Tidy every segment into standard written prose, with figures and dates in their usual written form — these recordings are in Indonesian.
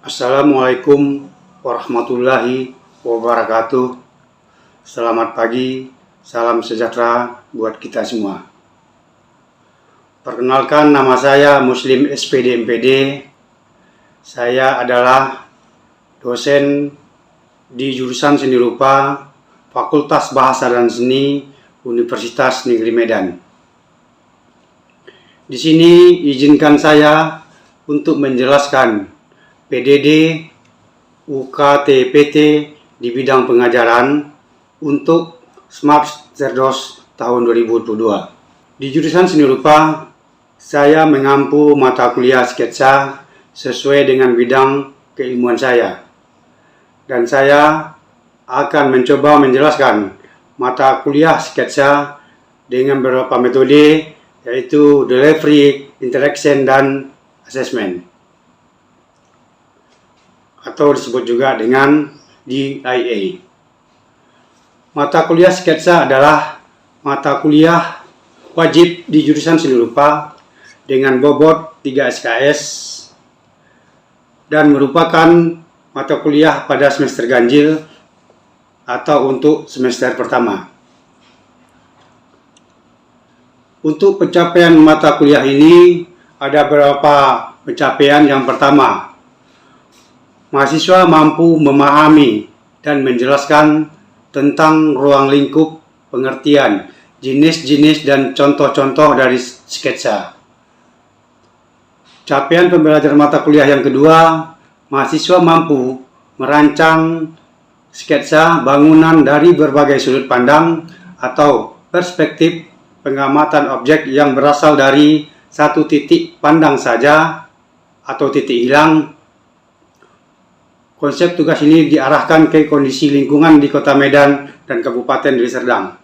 Assalamualaikum warahmatullahi wabarakatuh. Selamat pagi, salam sejahtera buat kita semua. Perkenalkan, nama saya Muslim SPD MPD. Saya adalah dosen di jurusan Seni Rupa Fakultas Bahasa dan Seni Universitas Negeri Medan. Di sini izinkan saya untuk menjelaskan PDD UKT-PT di bidang pengajaran untuk Smart Cerdos tahun 2022. Di jurusan Seni Rupa, saya mengampu mata kuliah sketsa sesuai dengan bidang keilmuan saya. Dan saya akan mencoba menjelaskan mata kuliah sketsa dengan beberapa metode, yaitu delivery, interaction, dan assessment, atau disebut juga dengan DIA. Mata kuliah sketsa adalah mata kuliah wajib di jurusan Seni Rupa dengan bobot 3 SKS dan merupakan mata kuliah pada semester ganjil atau untuk semester pertama. Untuk pencapaian mata kuliah ini ada beberapa pencapaian. Yang pertama, mahasiswa mampu memahami dan menjelaskan tentang ruang lingkup pengertian, jenis-jenis dan contoh-contoh dari sketsa. Capaian pembelajaran mata kuliah yang kedua, mahasiswa mampu merancang sketsa bangunan dari berbagai sudut pandang atau perspektif pengamatan objek yang berasal dari satu titik pandang saja atau titik hilang. Konsep tugas ini diarahkan ke kondisi lingkungan di Kota Medan dan Kabupaten Deli Serdang.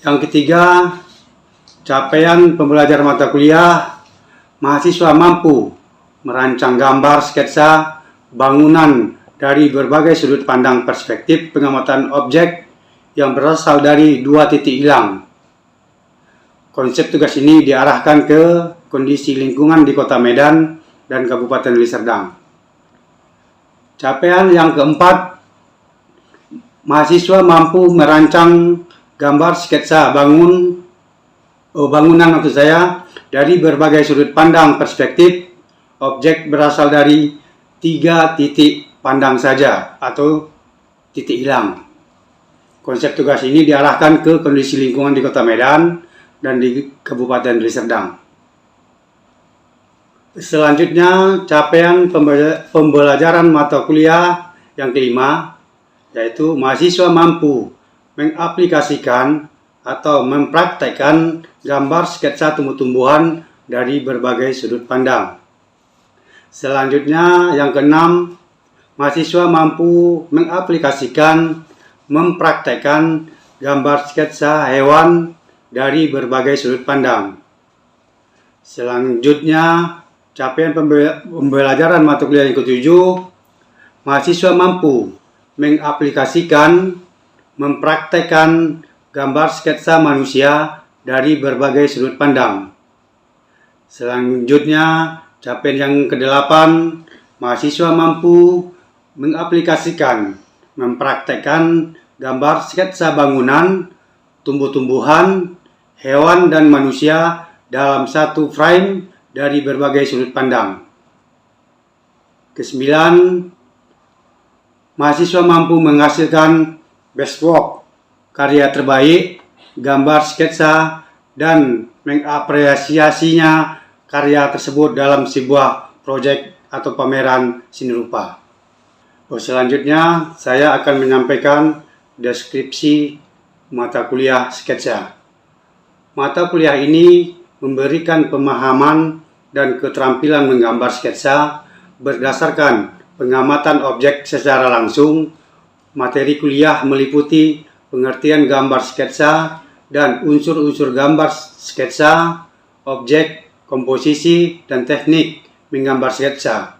Yang ketiga, capaian pembelajaran mata kuliah, mahasiswa mampu merancang gambar sketsa bangunan dari berbagai sudut pandang perspektif pengamatan objek yang berasal dari dua titik hilang. Konsep tugas ini diarahkan ke kondisi lingkungan di Kota Medan dan Kabupaten Deli Serdang. Capaian yang keempat, mahasiswa mampu merancang gambar sketsa bangunan dari berbagai sudut pandang perspektif objek berasal dari 3 titik pandang saja atau titik hilang. Konsep tugas ini diarahkan ke kondisi lingkungan di Kota Medan dan di Kabupaten Deli Serdang. Selanjutnya, capaian pembelajaran mata kuliah yang kelima, yaitu mahasiswa mampu mengaplikasikan atau mempraktekkan gambar sketsa tumbuh-tumbuhan dari berbagai sudut pandang. Selanjutnya, yang keenam, mahasiswa mampu mengaplikasikan, mempraktekkan gambar sketsa hewan dari berbagai sudut pandang. Selanjutnya, capaian pembelajaran mata kuliah yang ketujuh, mahasiswa mampu mengaplikasikan, mempraktekkan gambar sketsa manusia dari berbagai sudut pandang. Selanjutnya, capaian yang kedelapan, mahasiswa mampu mengaplikasikan, mempraktekkan gambar sketsa bangunan, tumbuh-tumbuhan, hewan, dan manusia dalam satu frame dari berbagai sudut pandang. Kesembilan, mahasiswa mampu menghasilkan best work, karya terbaik, gambar sketsa, dan mengapresiasinya karya tersebut dalam sebuah proyek atau pameran seni rupa. Selanjutnya, saya akan menyampaikan deskripsi mata kuliah sketsa. Mata kuliah ini memberikan pemahaman dan keterampilan menggambar sketsa berdasarkan pengamatan objek secara langsung. Materi kuliah meliputi pengertian gambar sketsa dan unsur-unsur gambar sketsa, objek, komposisi, dan teknik menggambar sketsa,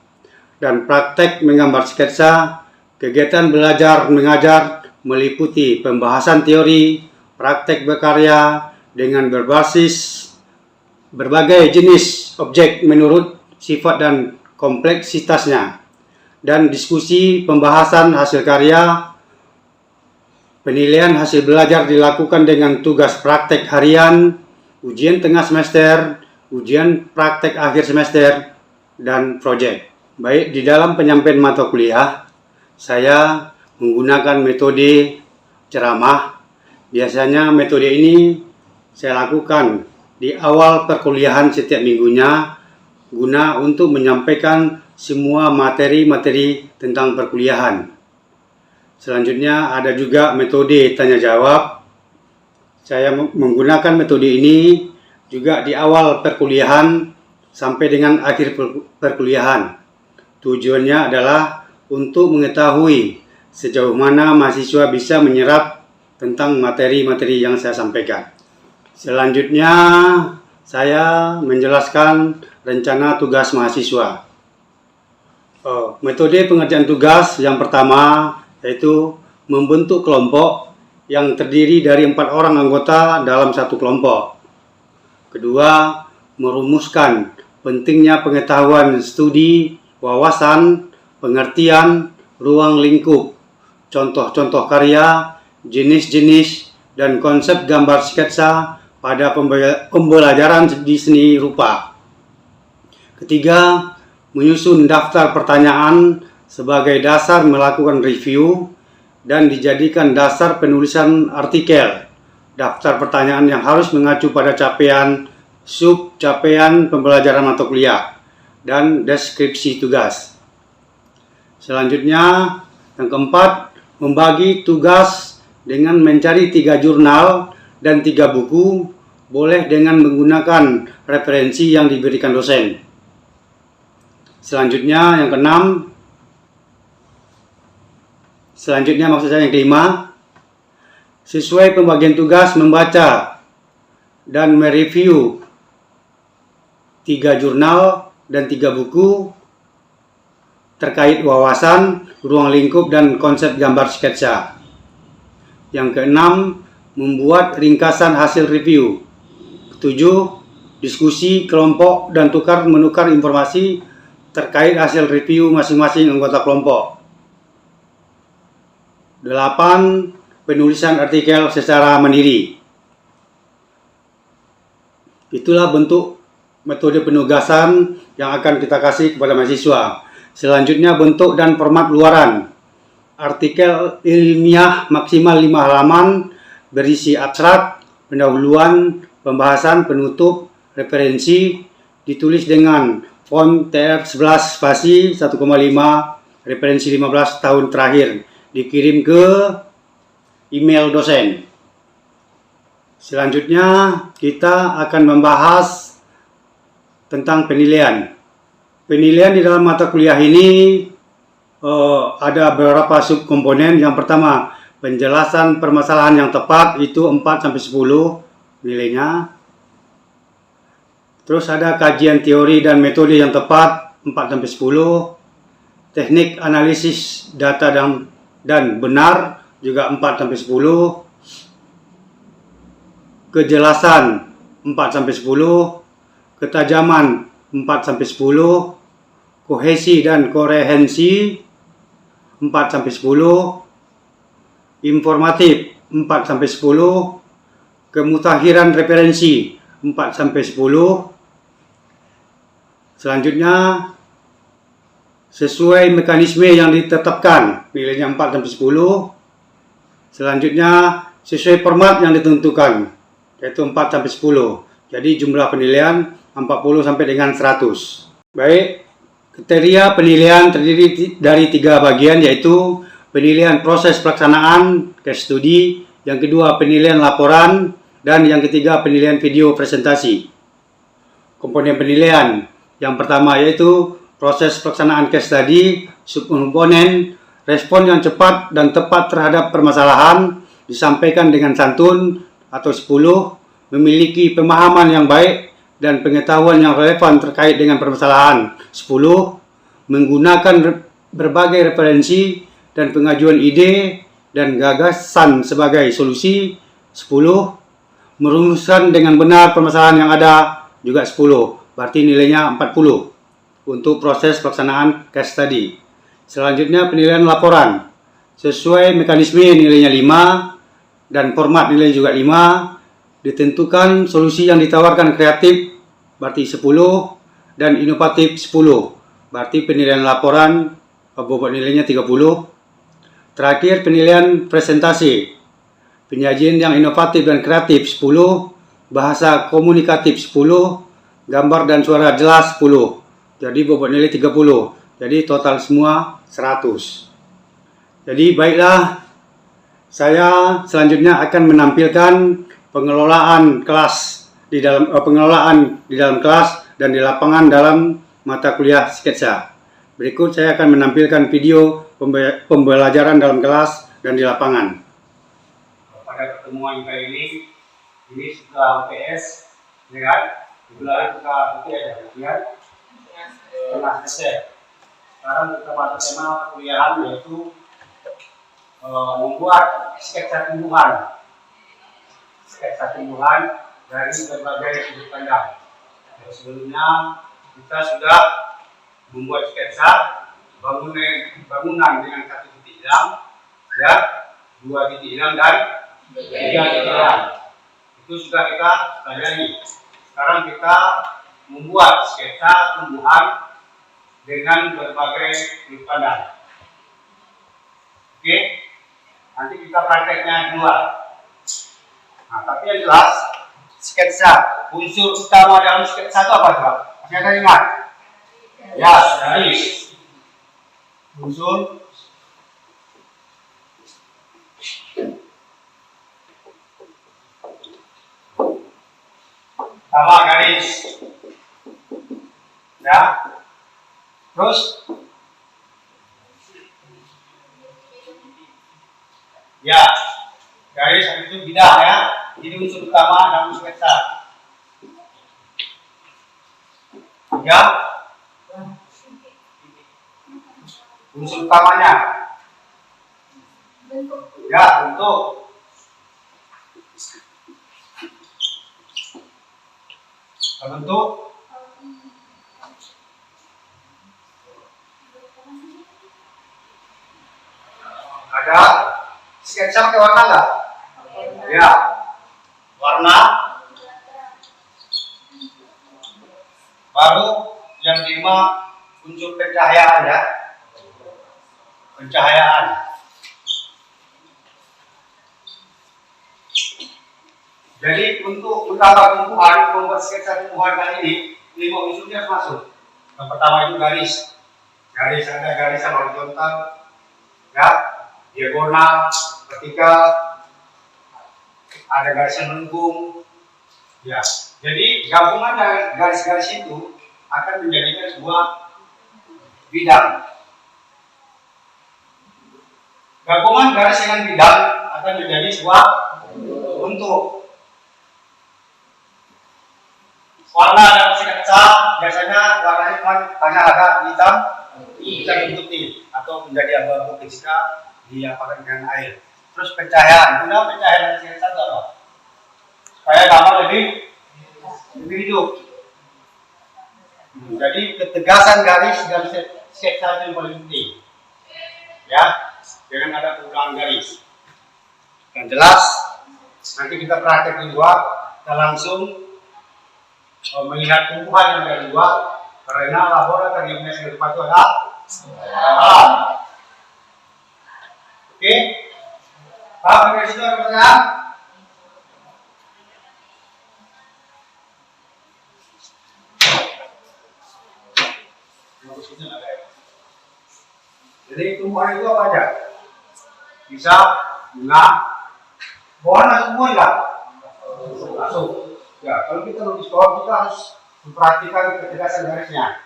dan praktek menggambar sketsa. Kegiatan belajar mengajar meliputi pembahasan teori, praktek berkarya dengan berbasis berbagai jenis objek menurut sifat dan kompleksitasnya, dan diskusi pembahasan hasil karya. Penilaian hasil belajar dilakukan dengan tugas praktek harian, ujian tengah semester, ujian praktek akhir semester, dan proyek. Baik di dalam penyampaian mata kuliah, saya menggunakan metode ceramah. Biasanya metode ini saya lakukan di awal perkuliahan setiap minggunya, guna untuk menyampaikan semua materi-materi tentang perkuliahan. Selanjutnya ada juga metode tanya jawab. Saya menggunakan metode ini juga di awal perkuliahan sampai dengan akhir perkuliahan. Tujuannya adalah untuk mengetahui sejauh mana mahasiswa bisa menyerap tentang materi-materi yang saya sampaikan. Selanjutnya saya menjelaskan rencana tugas mahasiswa. Metode pengerjaan tugas yang pertama yaitu membentuk kelompok yang terdiri dari 4 orang anggota dalam satu kelompok. Kedua, merumuskan pentingnya pengetahuan studi, wawasan, pengertian, ruang lingkup, contoh-contoh karya, jenis-jenis, dan konsep gambar sketsa pada pembelajaran di seni rupa. Ketiga, menyusun daftar pertanyaan sebagai dasar melakukan review dan dijadikan dasar penulisan artikel. Daftar pertanyaan yang harus mengacu pada capaian, sub-capaian pembelajaran mata kuliah, dan deskripsi tugas. Selanjutnya, yang keempat, membagi tugas dengan mencari 3 jurnal dan 3 buku, boleh dengan menggunakan referensi yang diberikan dosen. Selanjutnya, yang keenam, yang kelima, sesuai pembagian tugas membaca dan mereview 3 jurnal dan 3 buku terkait wawasan, ruang lingkup, dan konsep gambar sketsa. Yang keenam, membuat ringkasan hasil review. Ketujuh, diskusi kelompok dan tukar-menukar informasi terkait hasil review masing-masing anggota kelompok. 8. Penulisan artikel secara mandiri. Itulah bentuk metode penugasan yang akan kita kasih kepada mahasiswa. Selanjutnya, bentuk dan format luaran. Artikel ilmiah maksimal 5 halaman berisi abstrak, pendahuluan, pembahasan, penutup, referensi, ditulis dengan font TF11 spasi 1,5, referensi 15 tahun terakhir, dikirim ke email dosen. Selanjutnya kita akan membahas tentang penilaian. Penilaian di dalam mata kuliah ini ada beberapa subkomponen. Yang pertama, penjelasan permasalahan yang tepat, itu 4-10 nilainya. Terus ada kajian teori dan metode yang tepat, 4-10. Teknik analisis data dan benar, juga 4-10. Kejelasan 4-10. Ketajaman 4-10. Kohesi dan korehensi 4-10. Informatif 4-10. Kemutakhiran referensi 4-10. Selanjutnya, sesuai mekanisme yang ditetapkan, nilainya 4-10. Selanjutnya, sesuai format yang ditentukan, yaitu 4-10. Jadi jumlah penilaian 40 sampai dengan 100. Baik, kriteria penilaian terdiri dari 3 bagian, yaitu penilaian proses pelaksanaan case study, yang kedua penilaian laporan, dan yang ketiga penilaian video presentasi. Komponen penilaian yang pertama yaitu proses pelaksanaan case study, subkomponen respon yang cepat dan tepat terhadap permasalahan, disampaikan dengan santun atau 10, memiliki pemahaman yang baik dan pengetahuan yang relevan terkait dengan permasalahan, 10, menggunakan berbagai referensi dan pengajuan ide dan gagasan sebagai solusi, 10, merumuskan dengan benar permasalahan yang ada, juga 10, berarti nilainya 40. untuk proses pelaksanaan case study. Selanjutnya penilaian laporan. Sesuai mekanisme nilainya 5 dan format nilai juga 5. Ditentukan solusi yang ditawarkan kreatif berarti 10 dan inovatif 10. Berarti penilaian laporan bobot nilainya 30. Terakhir penilaian presentasi. Penyajian yang inovatif dan kreatif 10, bahasa komunikatif 10, gambar dan suara jelas 10. Jadi bobot nilai 30. Jadi total semua 100. Jadi baiklah, saya selanjutnya akan menampilkan pengelolaan di dalam kelas dan di lapangan dalam mata kuliah sketsa. Berikut saya akan menampilkan video pembelajaran dalam kelas dan di lapangan. Pada pertemuan kali ini sudah UPS, lihat, bulan kita lihat, telah selesai. Sekarang kita pada tema perkuliahan yaitu membuat sketsa tumbuhan. Sketsa tumbuhan dari berbagai sudut pandang. Sebelumnya kita sudah membuat sketsa bangunan dengan 1 titik hilang, ya, 2 titik hilang dan 3 titik hilang. Itu sudah kita pelajari. Sekarang kita membuat sketsa tumbuhan dengan berbagai sudut pandang. Oke, nanti kita prakteknya dua. Nah, tapi yang jelas sketsa, unsur utama dalam sketsa itu apa coba? Masih ada ingat? Ya, garis. Unsur utama garis. Ya. Terus ya, garis itu bidang ya. Ini unsur utama dalam sketsa. Ya. Unsur utamanya. Ya, bentuk. Bentuk. Ada sketsa pakai warna nggak? Ya, warna. Baru yang 5 unsur pencahayaan ya. Pencahayaan. Jadi untuk menambah tumbuhan, membuat sketsa tumbuhan kali ini 5 unsurnya masuk. Yang pertama itu garis. Garis ada garis yang horizontal, ya, diagonal, vertikal, ada garis yang melengkung, ya. Jadi gabungan dari garis-garis itu akan menjadikan sebuah bidang. Gabungan garis dengan bidang akan menjadi sebuah bentuk. Warna dalam sketsa biasanya warnanya hanya ada hitam, bentuk ini atau menjadi abu-abu ketika diapakan dengan air. Terus pencahayaan, guna pencahayaan dari sketsa itu apa? Supaya gambar lebih hidup. Jadi ketegasan garis dan sketsa itu yang paling penting. Ya, jangan ada perubahan garis. Yang jelas, nanti kita praktek di luar, kita langsung melihat tumbuhan yang dari luar, karena laboratorium yang di depan itu ada alam. Oke, paham dari situ ada pertanyaan? Jadi tumbuhan itu apa aja? Bisa bunga, pohon masuk bunga enggak? Masuk. Ya, kalau kita lukis pohon kita harus memperhatikan ketegasan garisnya.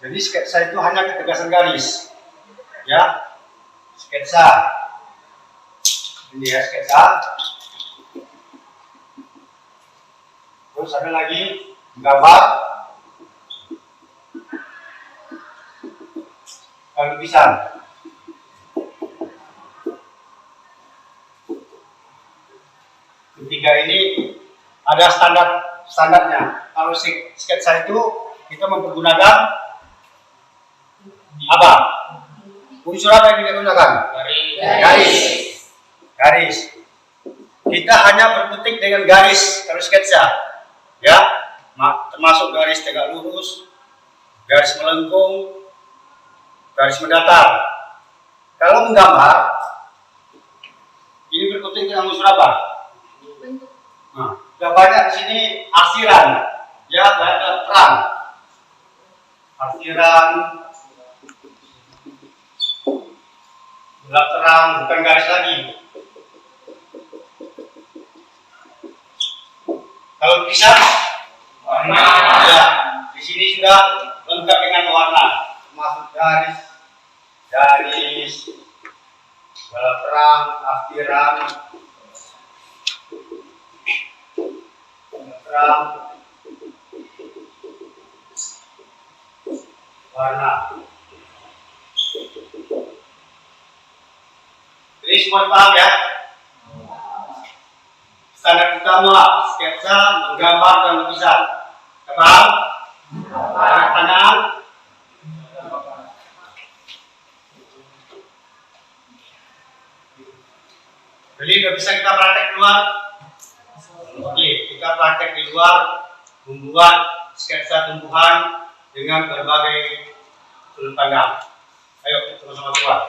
Jadi sketsa itu hanya ketegasan garis. Ya, sketsa. Ini ya sketsa. Terus ada lagi gambar. Kalau lukisan. Ketiga ini ada standarnya. Kalau sketsa itu kita mempergunakan apa? Unsur apa yang kita gunakan? Garis. Kita hanya berkutik dengan garis kalau sketsa, ya, termasuk garis tegak lurus, garis melengkung, garis mendatar. Kalau menggambar, ini berkutik dengan unsur apa? Nah, gambarnya di sini arsiran, ya, terang. Arsiran, gelap terang, bukan garis lagi. Kalau lukisan, warna, ya, di sini sudah lengkap dengan warna, masuk garis, gelap terang, arsiran, terang, warna. Ini semua paham ya? Standar utama sketsa, menggambar dan lukisan. Paham? Tanda tangan. Jadi nggak bisa kita praktek keluar. Oke, kita praktek di luar, membuat sketsa tumbuhan dengan berbagai sudut pandang. Ayo, sama-sama keluar.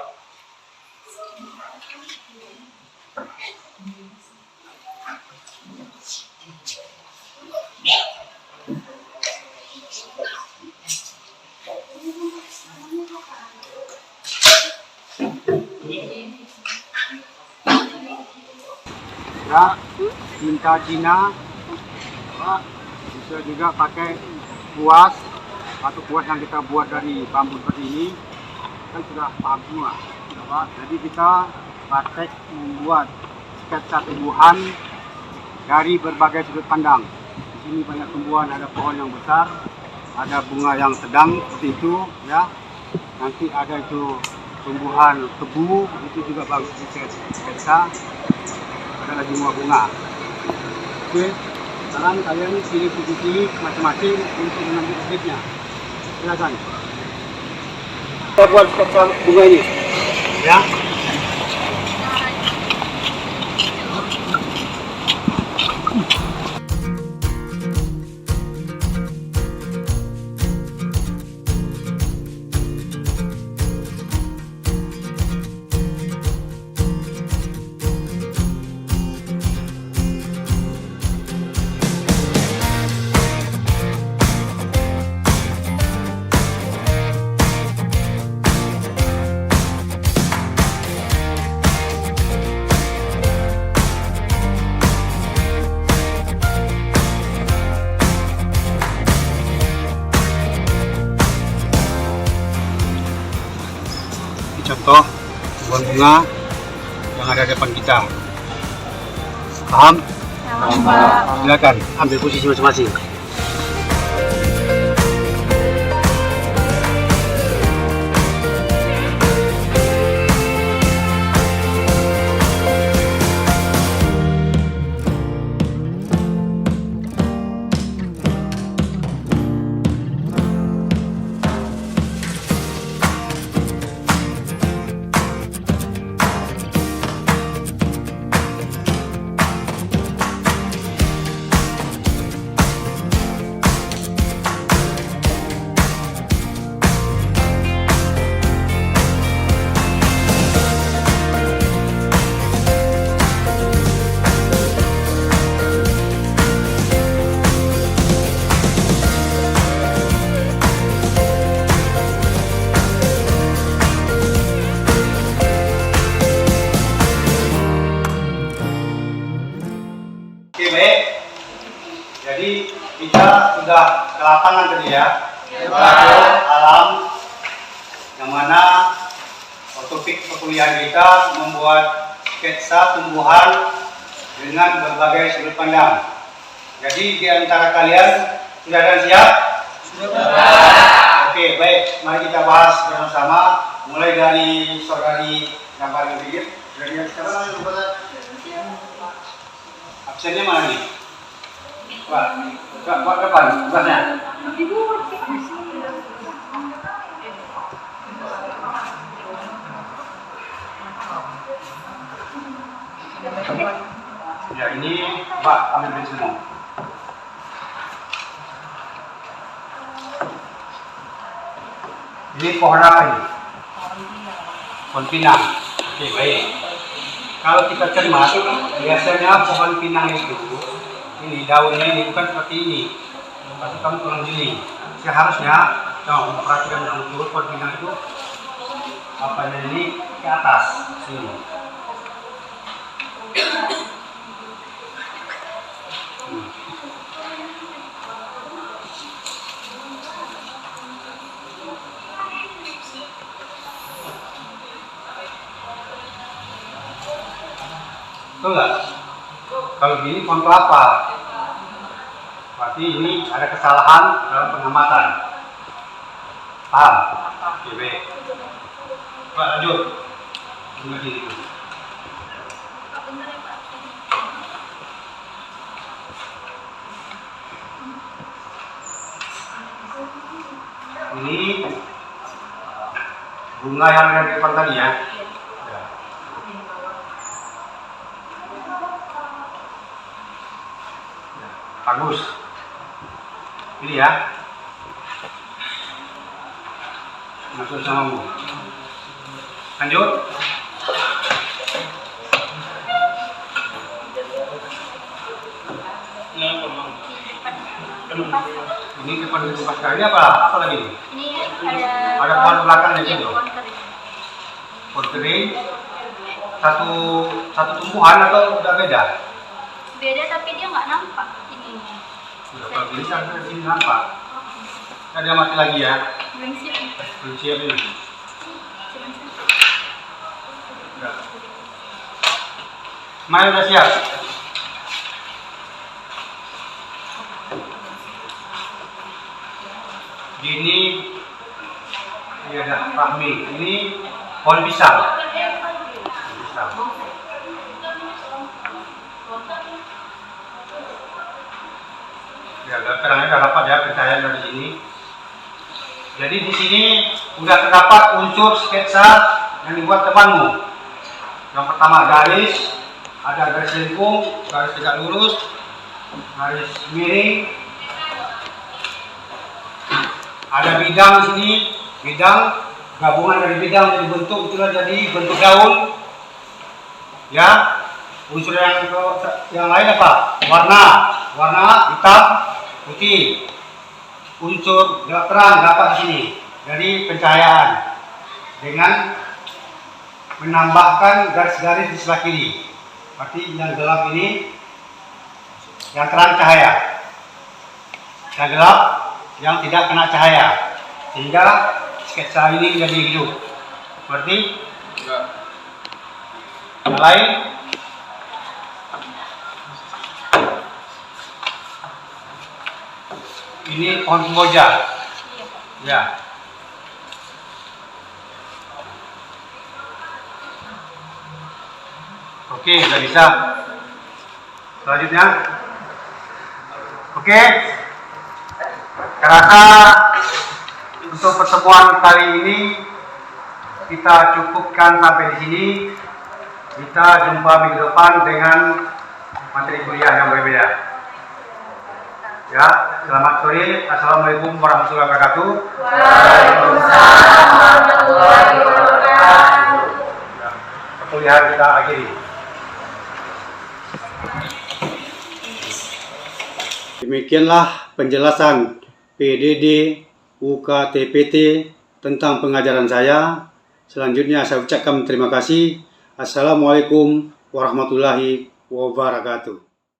Ya, tinta Cina, bisa juga pakai kuas atau kuas yang kita buat dari bambu seperti ini, kan sudah paham semua. Jadi kita praktek membuat sketsa tumbuhan dari berbagai sudut pandang. Di sini banyak tumbuhan, ada pohon yang besar, ada bunga yang sedang seperti itu, ya. Nanti ada itu tumbuhan tebu, itu juga bagus di sketsa. Ada lagi bunga. Oke, sekarang kalian pilih masing-masing untuk mengambil objeknya. Silakan. Kita buat sketsa bunga ini, ya. Contoh bunga yang ada di depan kita. Paham? Silakan ambil posisi masing-masing. Oke, baik. Jadi kita sudah ke lapangan tadi ya. Alam, yang mana topik perkuliahan kita membuat sketsa tumbuhan dengan berbagai sudut pandang. Jadi di antara kalian sudah ada siap? Sudah. Oke, baik. Mari kita bahas bersama. Mulai dari saudari yang paling pinggir. Dari yang sekarang apa Absennya mana nih? Pak, kapan? Tugasnya? Ya ini Pak, ambil bensin. Ini pohon apa ini? Pohon pinang. Oke, baik. Kalau kita cermat, biasanya pohon pinang itu, ini daunnya ini bukan seperti ini. Pasti kamu kurang jeli. Seharusnya, kamu perhatikan dengan betul pohon pinang itu, apa ini ke atas sini. Betul nggak? Kalau gini pohon kelapa, berarti ini ada kesalahan dalam pengamatan. Paham? Oke, baik. Pak, lanjut. Begini. Ini bunga yang ada di depan tadi ya. Bagus. Ini ya. Masuk sama Bu. Lanjut. Ini depan kipas kali apa? Apa lagi? Ini ada pohon belakangnya iya, gitu. pohon kering. Pohon kering. Satu tumbuhan atau udah beda? Beda tapi dia nggak nampak ini. Kalau bisa di sini nampak. Ada mati lagi ya. Belum siap. Belum siap ini. Cuman siap. Udah. Mai udah siap. Ini ada Fahmi. Ini pohon pisang. Pisang. Ya, terangnya sudah dapat ya pencahayaan dari sini. Jadi di sini sudah terdapat unsur sketsa yang dibuat temanmu. Yang pertama garis, ada garis lengkung, garis tegak lurus, garis miring. Ada bidang di sini, bidang gabungan dari bidang jadi bentuk itulah jadi bentuk daun. Ya, unsur yang lain apa? Warna hitam, putih. Unsur gelap terang dapat di sini dari pencahayaan dengan menambahkan garis-garis di sebelah kiri. Berarti yang gelap ini yang terang cahaya, yang gelap yang tidak kena cahaya, sehingga sketsa ini menjadi hidup. Berarti yang lain ini pohon kemboja. Ya. Oke, sudah bisa. Selanjutnya. Oke. Karena untuk pertemuan kali ini kita cukupkan sampai di sini. Kita jumpa minggu depan dengan materi kuliah yang berbeda. Ya, selamat sore. Assalamualaikum warahmatullahi wabarakatuh. Waalaikumsalam warahmatullahi wabarakatuh. Perkuliahan kita akhiri. Demikianlah penjelasan PDD UKTPT tentang pengajaran saya. Selanjutnya saya ucapkan terima kasih. Assalamualaikum warahmatullahi wabarakatuh.